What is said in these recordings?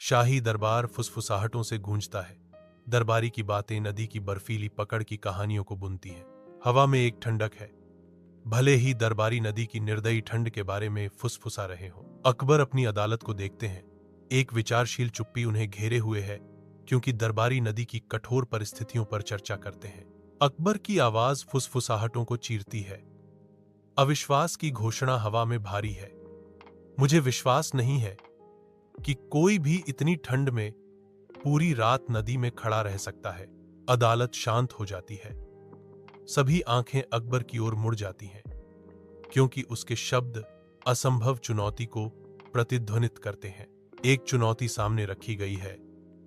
शाही दरबार फुसफुसाहटों से गूंजता है। दरबारी की बातें नदी की बर्फीली पकड़ की कहानियों को बुनती हैं। हवा में एक ठंडक है। भले ही दरबारी नदी की निर्दयी ठंड के बारे में फुसफुसा रहे हो। अकबर अपनी अदालत को देखते हैं। एक विचारशील चुप्पी उन्हें घेरे हुए है, क्योंकि दरबारी नदी की कठोर परिस्थितियों पर चर्चा करते हैं। अकबर की आवाज फुसफुसाहटों को चीरती है। अविश्वास की घोषणा हवा में भारी है। मुझे विश्वास नहीं है कि कोई भी इतनी ठंड में पूरी रात नदी में खड़ा रह सकता है। अदालत शांत हो जाती है। सभी आंखें अकबर की ओर मुड़ जाती हैं, क्योंकि उसके शब्द असंभव चुनौती को प्रतिध्वनित करते हैं। एक चुनौती सामने रखी गई है।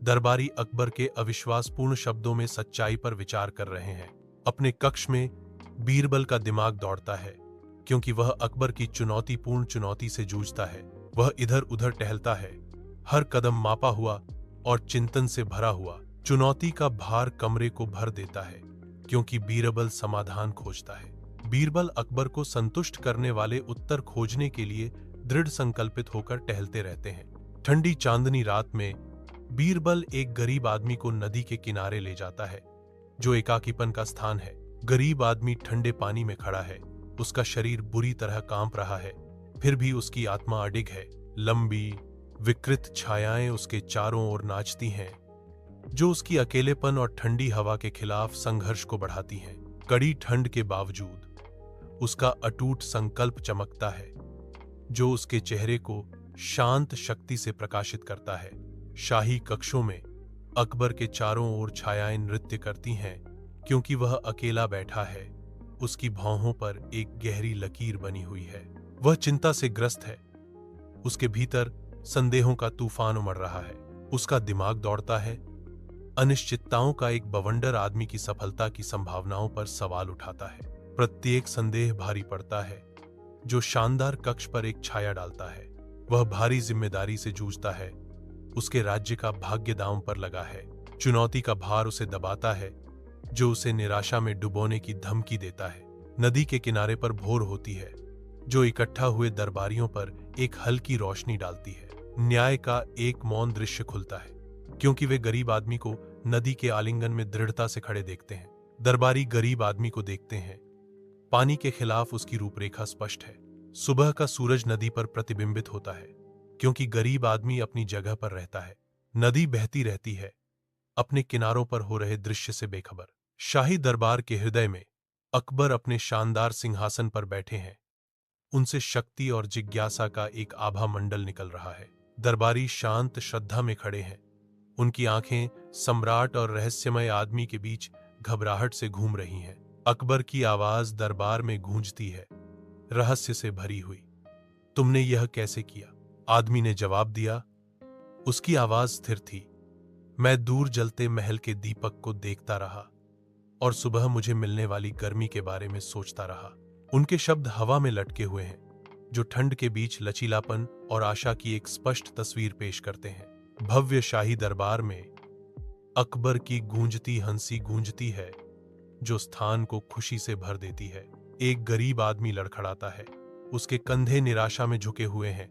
दरबारी अकबर के अविश्वासपूर्ण शब्दों में सच्चाई पर विचार कर रहे हैं। अपने कक्ष में बीरबल का दिमाग दौड़ता है, क्योंकि वह अकबर की चुनौतीपूर्ण चुनौती से जूझता है। वह इधर उधर टहलता है, हर कदम मापा हुआ और चिंतन से भरा हुआ। चुनौती का भार कमरे को भर देता है, क्योंकि बीरबल समाधान खोजता है। बीरबल अकबर को संतुष्ट करने वाले उत्तर खोजने के लिए दृढ़ संकल्पित होकर टहलते रहते हैं। ठंडी चांदनी रात में बीरबल एक गरीब आदमी को नदी के किनारे ले जाता है, जो एकाकीपन का स्थान है। गरीब आदमी ठंडे पानी में खड़ा है। उसका शरीर बुरी तरह कांप रहा है, फिर भी उसकी आत्मा अडिग है। लंबी विकृत छायाएं उसके चारों ओर नाचती हैं, जो उसकी अकेलेपन और ठंडी हवा के खिलाफ संघर्ष को बढ़ाती हैं। कड़ी ठंड के बावजूद उसका अटूट संकल्प चमकता है, जो उसके चेहरे को शांत शक्ति से प्रकाशित करता है। शाही कक्षों में अकबर के चारों ओर छायाएं नृत्य करती हैं, क्योंकि वह अकेला बैठा है। उसकी भौहों पर एक गहरी लकीर बनी हुई है। वह चिंता से ग्रस्त है। उसके भीतर संदेहों का तूफान उमड़ रहा है। उसका दिमाग दौड़ता है। अनिश्चितताओं का एक बवंडर आदमी की सफलता की संभावनाओं पर सवाल उठाता है। प्रत्येक संदेह भारी पड़ता है, जो शानदार कक्ष पर एक छाया डालता है। वह भारी जिम्मेदारी से जूझता है। उसके राज्य का भाग्य दांव पर लगा है। चुनौती का भार उसे दबाता है, जो उसे निराशा में डुबोने की धमकी देता है। नदी के किनारे पर भोर होती है, जो इकट्ठा हुए दरबारियों पर एक हल्की रोशनी डालती है। न्याय का एक मौन दृश्य खुलता है, क्योंकि वे गरीब आदमी को नदी के आलिंगन में दृढ़ता से खड़े देखते हैं। दरबारी गरीब आदमी को देखते हैं। पानी के खिलाफ उसकी रूपरेखा स्पष्ट है। सुबह का सूरज नदी पर प्रतिबिंबित होता है, क्योंकि गरीब आदमी अपनी जगह पर रहता है। नदी बहती रहती है, अपने किनारों पर हो रहे दृश्य से बेखबर। शाही दरबार के हृदय में अकबर अपने शानदार सिंहासन पर बैठे हैं। उनसे शक्ति और जिज्ञासा का एक आभा मंडल निकल रहा है। दरबारी शांत श्रद्धा में खड़े हैं। उनकी आंखें सम्राट और रहस्यमय आदमी के बीच घबराहट से घूम रही हैं। अकबर की आवाज दरबार में गूंजती है, रहस्य से भरी हुई। तुमने यह कैसे किया? आदमी ने जवाब दिया। उसकी आवाज स्थिर थी। मैं दूर जलते महल के दीपक को देखता रहा और सुबह मुझे मिलने वाली गर्मी के बारे में सोचता रहा। उनके शब्द हवा में लटके हुए हैं, जो ठंड के बीच लचीलापन और आशा की एक स्पष्ट तस्वीर पेश करते हैं। भव्य शाही दरबार में अकबर की गूंजती हंसी गूंजती है, जो स्थान को खुशी से भर देती है। एक गरीब आदमी लड़खड़ाता है। उसके कंधे निराशा में झुके हुए हैं,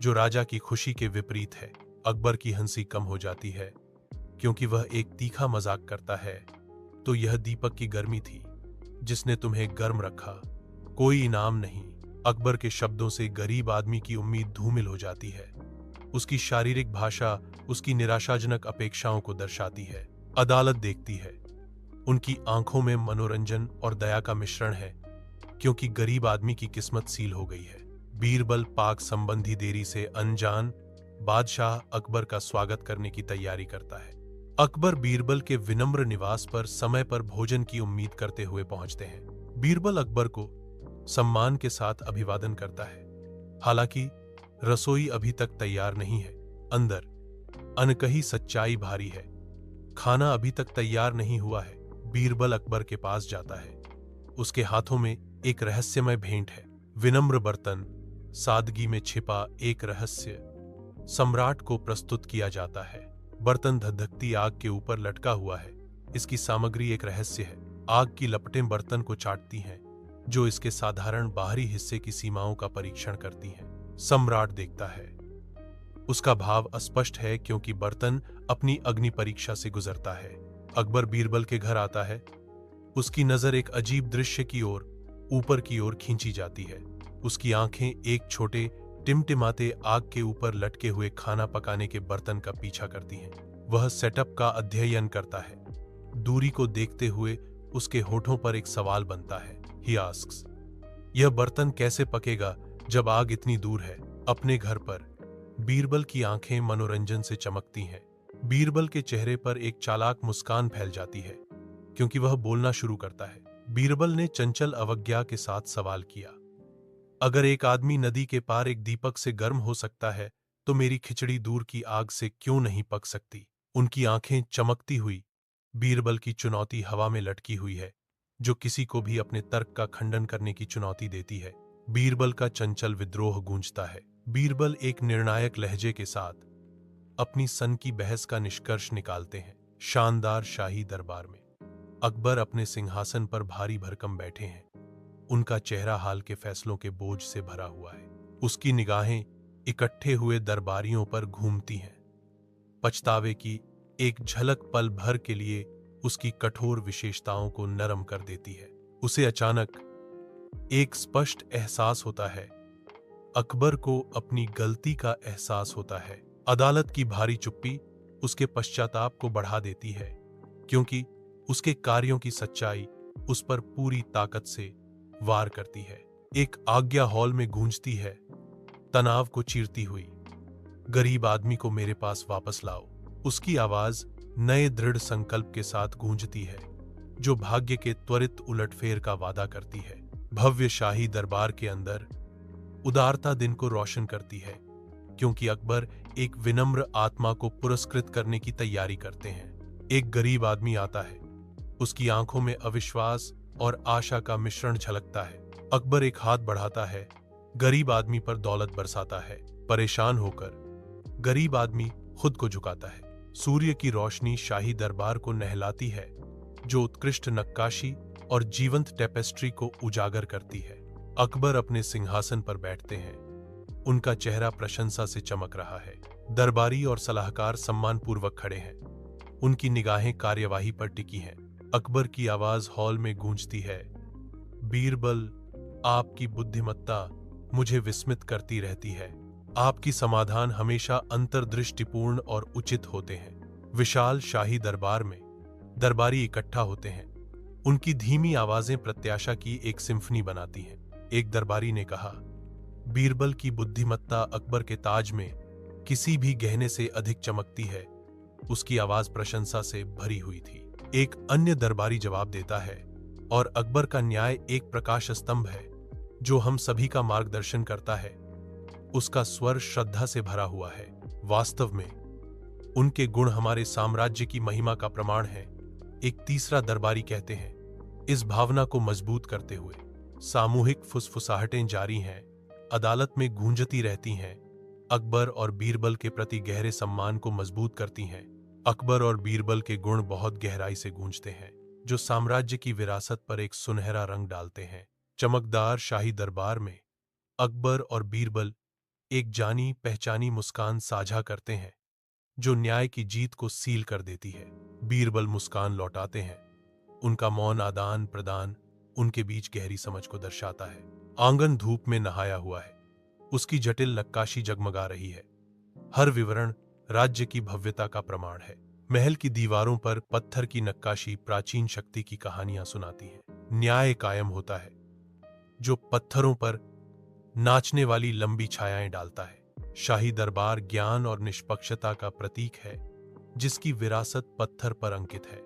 जो राजा की खुशी के विपरीत है। अकबर की हंसी कम हो जाती है, क्योंकि वह एक तीखा मजाक करता है। तो यह दीपक की गर्मी थी, जिसने तुम्हें गर्म रखा, कोई इनाम नहीं। अकबर के शब्दों से गरीब आदमी की उम्मीद धूमिल हो जाती है। उसकी शारीरिक भाषा उसकी निराशाजनक अपेक्षाओं को दर्शाती है। अदालत देखती है। उनकी आंखों में मनोरंजन और दया का मिश्रण है, क्योंकि गरीब आदमी की किस्मत सील हो गई है। बीरबल पाक संबंधी देरी से अनजान बादशाह अकबर का स्वागत करने की तैयारी करता है। अकबर बीरबल के विनम्र निवास पर समय पर भोजन की उम्मीद करते हुए पहुंचते हैं। बीरबल अकबर को सम्मान के साथ अभिवादन करता है। हालांकि रसोई अभी तक तैयार नहीं है। अंदर अनकही सच्चाई भारी है। खाना अभी तक तैयार नहीं हुआ है। बीरबल अकबर के पास जाता है। उसके हाथों में एक रहस्यमय भेंट है। विनम्र बर्तन, सादगी में छिपा एक रहस्य सम्राट को प्रस्तुत किया जाता है। बर्तन धधकती आग के ऊपर लटका हुआ है। इसकी सामग्री एक रहस्य है। आग की लपटें बर्तन को चाटती हैं, जो इसके साधारण बाहरी हिस्से की सीमाओं का परीक्षण करती हैं। सम्राट देखता है। उसका भाव अस्पष्ट है क्योंकि बर्तन अपनी अग्नि परीक्षा से गुजरता है। अकबर बीरबल के घर आता है। उसकी नजर एक अजीब दृश्य की ओर ऊपर की ओर खींची जाती है। उसकी आंखें एक छोटे टिमटिमाते आग के ऊपर लटके हुए खाना पकाने के बर्तन का पीछा करती हैं। वह सेटअप का अध्ययन करता है। दूरी को देखते हुए उसके होठों पर एक सवाल बनता है। He asks, यह बर्तन कैसे पकेगा जब आग इतनी दूर है? अपने घर पर बीरबल की आंखें मनोरंजन से चमकती हैं। बीरबल के चेहरे पर एक चालाक मुस्कान फैल जाती है क्योंकि वह बोलना शुरू करता है। बीरबल ने चंचल अवज्ञा के साथ सवाल किया, अगर एक आदमी नदी के पार एक दीपक से गर्म हो सकता है तो मेरी खिचड़ी दूर की आग से क्यों नहीं पक सकती? उनकी आंखें चमकती हुई बीरबल की चुनौती हवा में लटकी हुई है, जो किसी को भी अपने तर्क का खंडन करने की चुनौती देती है। बीरबल का चंचल विद्रोह गूंजता है। बीरबल एक निर्णायक लहजे के साथ अपनी सन की बहस का निष्कर्ष निकालते हैं। शानदार शाही दरबार में अकबर अपने सिंहासन पर भारी भरकम बैठे हैं। उनका चेहरा हाल के फैसलों के बोझ से भरा हुआ है। उसकी निगाहें इकट्ठे हुए दरबारियों पर घूमती हैं। पछतावे की एक झलक पल भर के लिए उसकी कठोर विशेषताओं को नरम कर देती है। उसे अचानक एक स्पष्ट एहसास होता है। अकबर को अपनी गलती का एहसास होता है। अदालत की भारी चुप्पी उसके पश्चाताप को बढ़ा देती है क्योंकि उसके कार्यों की सच्चाई उस पर पूरी ताकत से वार करती है। एक आज्ञा हॉल में गूंजती है, तनाव को चीरती हुई, गरीब आदमी को मेरे पास वापस लाओ। उसकी आवाज नए दृढ़ संकल्प के साथ गूंजती है, जो भाग्य के त्वरित उलटफेर का वादा करती है। भव्य शाही दरबार के अंदर उदारता दिन को रोशन करती है क्योंकि अकबर एक विनम्र आत्मा को पुरस्कृत करने की तैयारी करते हैं। एक गरीब आदमी आता है। उसकी आंखों में अविश्वास और आशा का मिश्रण झलकता है। अकबर एक हाथ बढ़ाता है, गरीब आदमी पर दौलत बरसाता है। परेशान होकर गरीब आदमी खुद को झुकाता है। सूर्य की रोशनी शाही दरबार को नहलाती है, जो उत्कृष्ट नक्काशी और जीवंत टेपेस्ट्री को उजागर करती है। अकबर अपने सिंहासन पर बैठते हैं। उनका चेहरा प्रशंसा से चमक रहा है। दरबारी और सलाहकार सम्मानपूर्वक खड़े हैं। उनकी निगाहें कार्यवाही पर टिकी हैं। अकबर की आवाज हॉल में गूंजती है, बीरबल, आपकी बुद्धिमत्ता मुझे विस्मित करती रहती है। आपकी समाधान हमेशा अंतर्दृष्टिपूर्ण और उचित होते हैं। विशाल शाही दरबार में दरबारी इकट्ठा होते हैं। उनकी धीमी आवाजें प्रत्याशा की एक सिम्फनी बनाती हैं। एक दरबारी ने कहा, बीरबल की बुद्धिमत्ता अकबर के ताज में किसी भी गहने से अधिक चमकती है। उसकी आवाज प्रशंसा से भरी हुई थी। एक अन्य दरबारी जवाब देता है, और अकबर का न्याय एक प्रकाश स्तंभ है जो हम सभी का मार्गदर्शन करता है। उसका स्वर श्रद्धा से भरा हुआ है। वास्तव में उनके गुण हमारे साम्राज्य की महिमा का प्रमाण है। एक तीसरा दरबारी कहते हैं। इस भावना को मजबूत करते हुए सामूहिक फुसफुसाहटें जारी हैं, अदालत में गूंजती रहती हैं, अकबर और बीरबल के प्रति गहरे सम्मान को मजबूत करती हैं। अकबर और बीरबल के गुण बहुत गहराई से गूंजते हैं, जो साम्राज्य की विरासत पर एक सुनहरा रंग डालते हैं। चमकदार शाही दरबार में अकबर और बीरबल एक जानी पहचानी मुस्कान साझा करते हैं, जो न्याय की जीत को सील कर देती है। बीरबल मुस्कान लौटाते हैं। उनका मौन आदान प्रदान उनके बीच गहरी समझ को दर्शाता है। आंगन धूप में नहाया हुआ है। उसकी जटिल नक्काशी जगमगा रही है। हर विवरण राज्य की भव्यता का प्रमाण है। महल की दीवारों पर पत्थर की नक्काशी प्राचीन शक्ति की कहानियां सुनाती है। न्याय कायम होता है, जो पत्थरों पर नाचने वाली लंबी छायाएं डालता है। शाही दरबार ज्ञान और निष्पक्षता का प्रतीक है, जिसकी विरासत पत्थर पर अंकित है।